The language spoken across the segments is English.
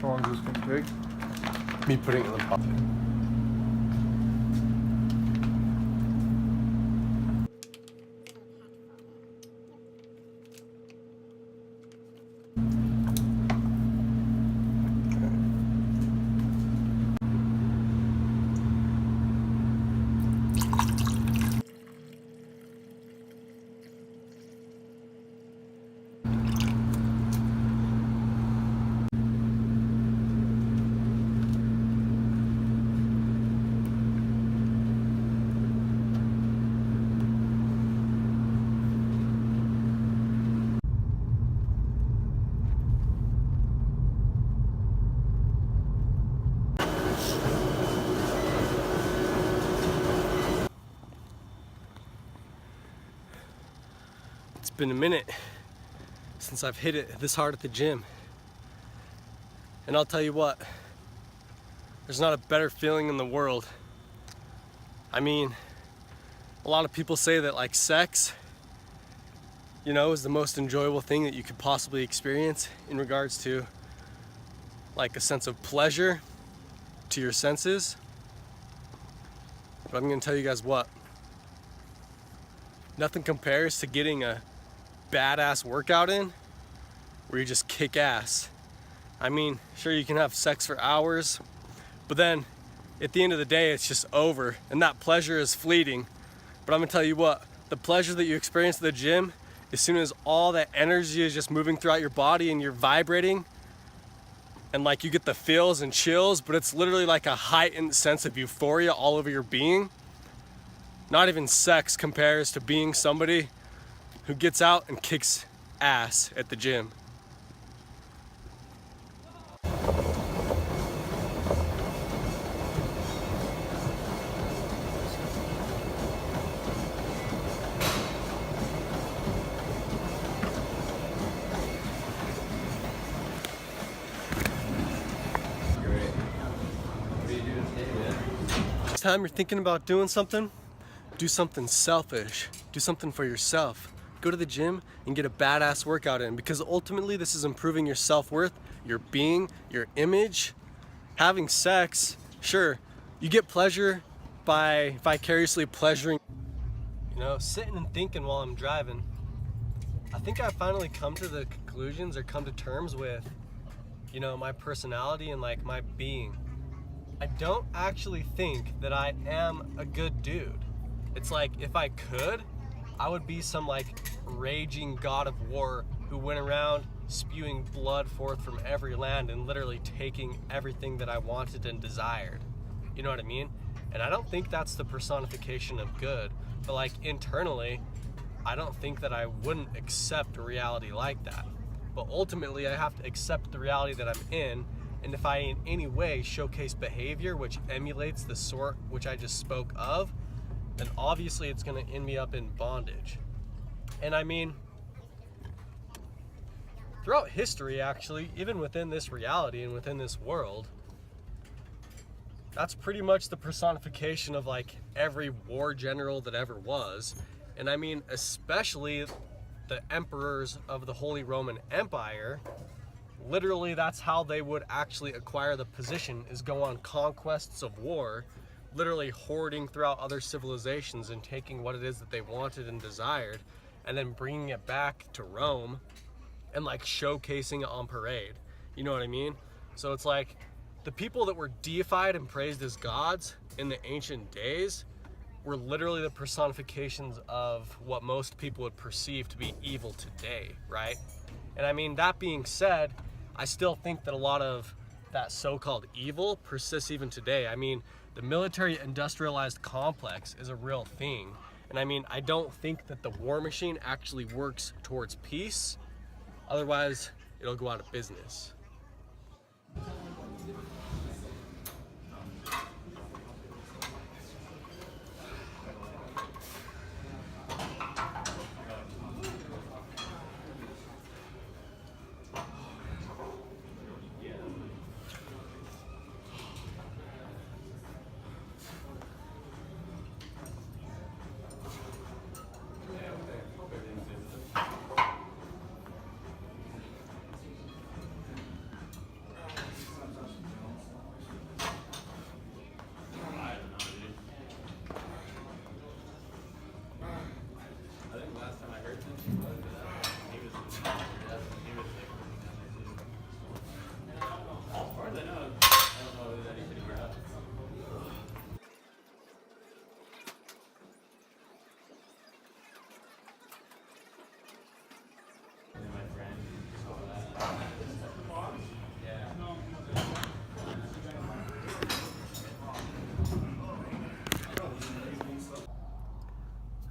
How long is this gonna take? Me putting it in the pot. It's been a minute since I've hit it this hard at the gym. And I'll tell you what, there's not a better feeling in the world. I mean, a lot of people say that like sex, you know, is the most enjoyable thing that you could possibly experience in regards to like a sense of pleasure to your senses. But I'm gonna tell you guys what, nothing compares to getting a badass workout in where you just kick ass. I mean, sure, you can have sex for hours, but then at the end of the day, it's just over, and that pleasure is fleeting. But I'm gonna tell you what, the pleasure that you experience at the gym, as soon as all that energy is just moving throughout your body and you're vibrating, and like you get the feels and chills, but it's literally like a heightened sense of euphoria all over your being. Not even sex compares to being somebody who gets out and kicks ass at the gym. Next time you're thinking about doing something, do something selfish. Do something for yourself. Go to the gym and get a badass workout in, because ultimately this is improving your self-worth, your being, your image. Having sex, sure, you get pleasure by vicariously pleasuring. You know, sitting and thinking while I'm driving, I think I've finally come to the conclusions or come to terms with, you know, my personality and like my being. I don't actually think that I am a good dude. It's like, if I could, I would be some like raging god of war who went around spewing blood forth from every land and literally taking everything that I wanted and desired. You know what I mean? And I don't think that's the personification of good, but like internally, I don't think that I wouldn't accept a reality like that. But ultimately, I have to accept the reality that I'm in, and if I in any way showcase behavior which emulates the sort which I just spoke of, then obviously it's gonna end me up in bondage. And I mean, throughout history actually, even within this reality and within this world, that's pretty much the personification of like every war general that ever was. And I mean, especially the emperors of the Holy Roman Empire, literally that's how they would actually acquire the position, is go on conquests of war, literally hoarding throughout other civilizations and taking what it is that they wanted and desired, and then bringing it back to Rome and like showcasing it on parade. You know what I mean? So it's like the people that were deified and praised as gods in the ancient days were literally the personifications of what most people would perceive to be evil today, right? And I mean, that being said, I still think that a lot of that so-called evil persists even today. I mean, the military industrialized complex is a real thing. And I mean, I don't think that the war machine actually works towards peace. Otherwise, it'll go out of business.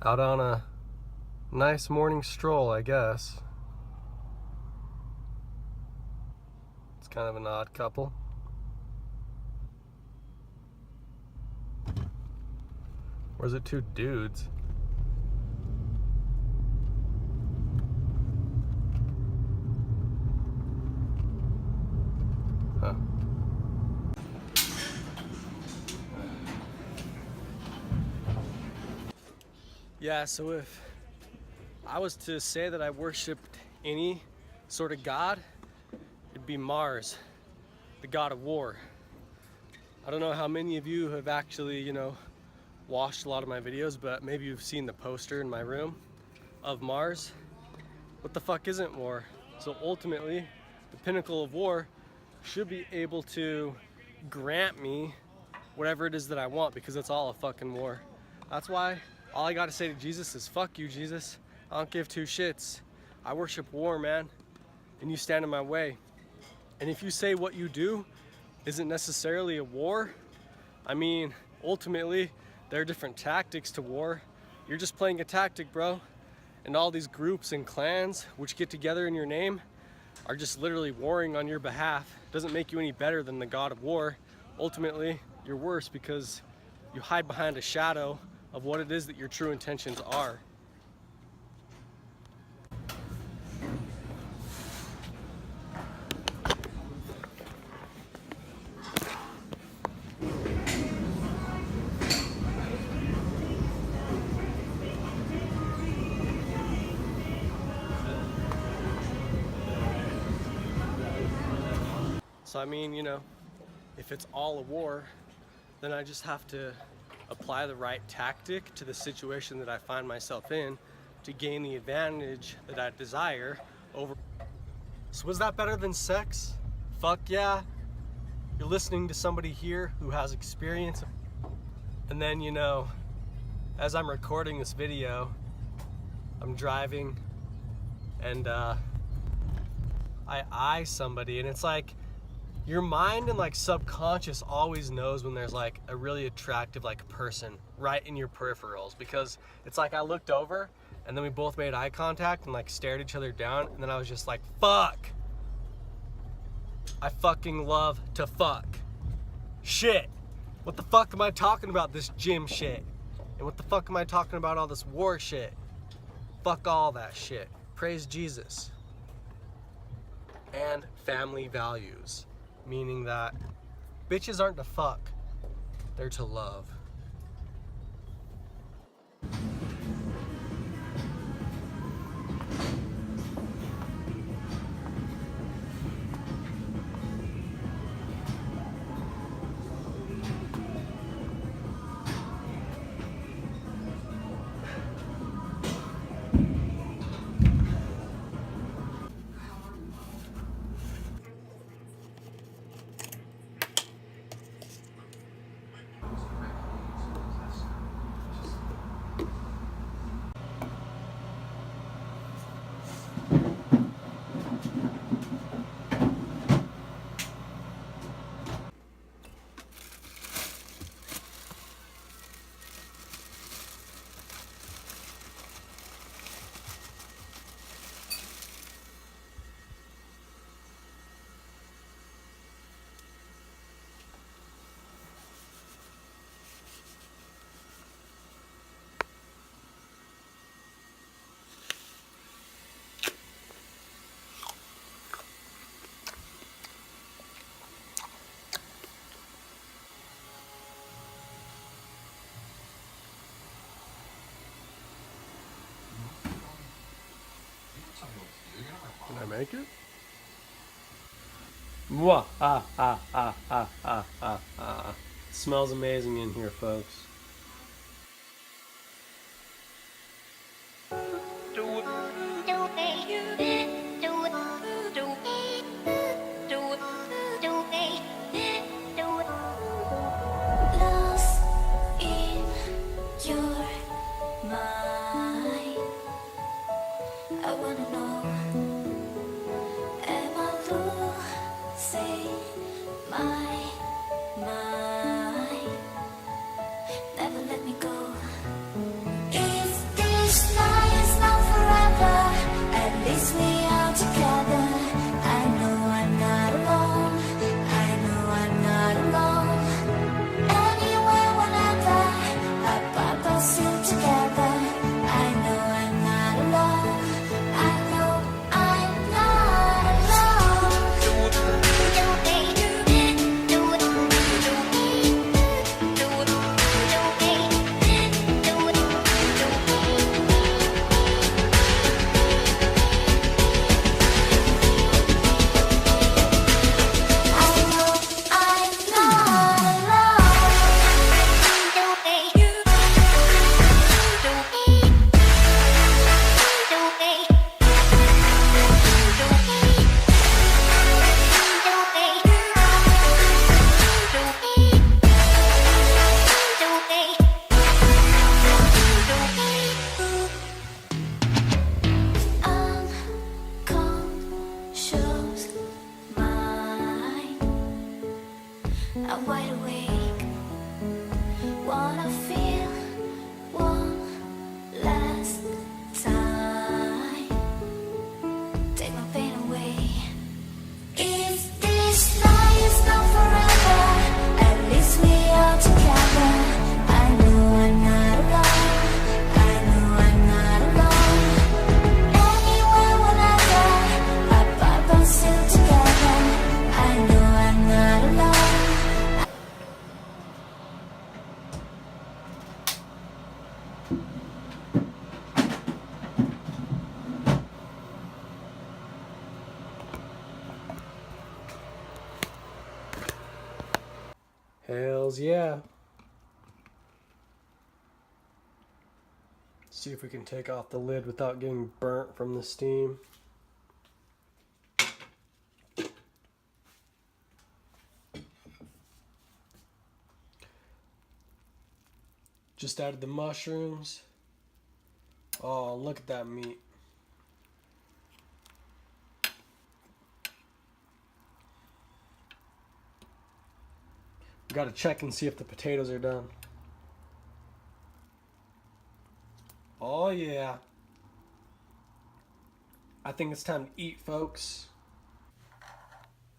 out on a nice morning stroll, I guess. It's kind of an odd couple. Or is it two dudes? Huh. Yeah, so if I was to say that I worshipped any sort of god, it'd be Mars, the god of war. I don't know how many of you have actually, watched a lot of my videos, but maybe you've seen the poster in my room of Mars. What the fuck isn't war? So ultimately, the pinnacle of war should be able to grant me whatever it is that I want, because it's all a fucking war. That's why all I gotta say to Jesus is, fuck you, Jesus. I don't give two shits. I worship war, man, and you stand in my way. And if you say what you do isn't necessarily a war, I mean, ultimately, there are different tactics to war. You're just playing a tactic, bro. And all these groups and clans which get together in your name are just literally warring on your behalf. Doesn't make you any better than the god of war. Ultimately, you're worse because you hide behind a shadow of what it is that your true intentions are. So I mean, if it's all a war, then I just have to apply the right tactic to the situation that I find myself in to gain the advantage that I desire over. So was that better than sex? Fuck yeah. You're listening to somebody here who has experience. And then, as I'm recording this video, I'm driving and I eye somebody, and it's like, your mind and subconscious always knows when there's a really attractive person right in your peripherals, because it's like I looked over and then we both made eye contact and stared each other down, and then I was just like, fuck, I fucking love to fuck. Shit, what the fuck am I talking about, this gym shit? And what the fuck am I talking about, all this war shit? Fuck all that shit. Praise Jesus. And family values. Meaning that bitches aren't to fuck, they're to love. Can I make it? Mwah, Smells amazing in here, folks. Lost in your mind, I wanna know, am I losing my mind? Never let me go. Is Hells yeah. See if we can take off the lid without getting burnt from the steam. Just added the mushrooms. Oh, look at that meat. Gotta check and see if the potatoes are done. Oh yeah. I think it's time to eat, folks.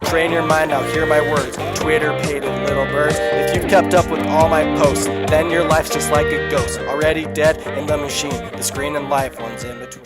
Train your mind now, hear my words. Twitter paid in little birds. If you've kept up with all my posts, then your life's just like a ghost, already dead in the machine. The screen and life one's in between.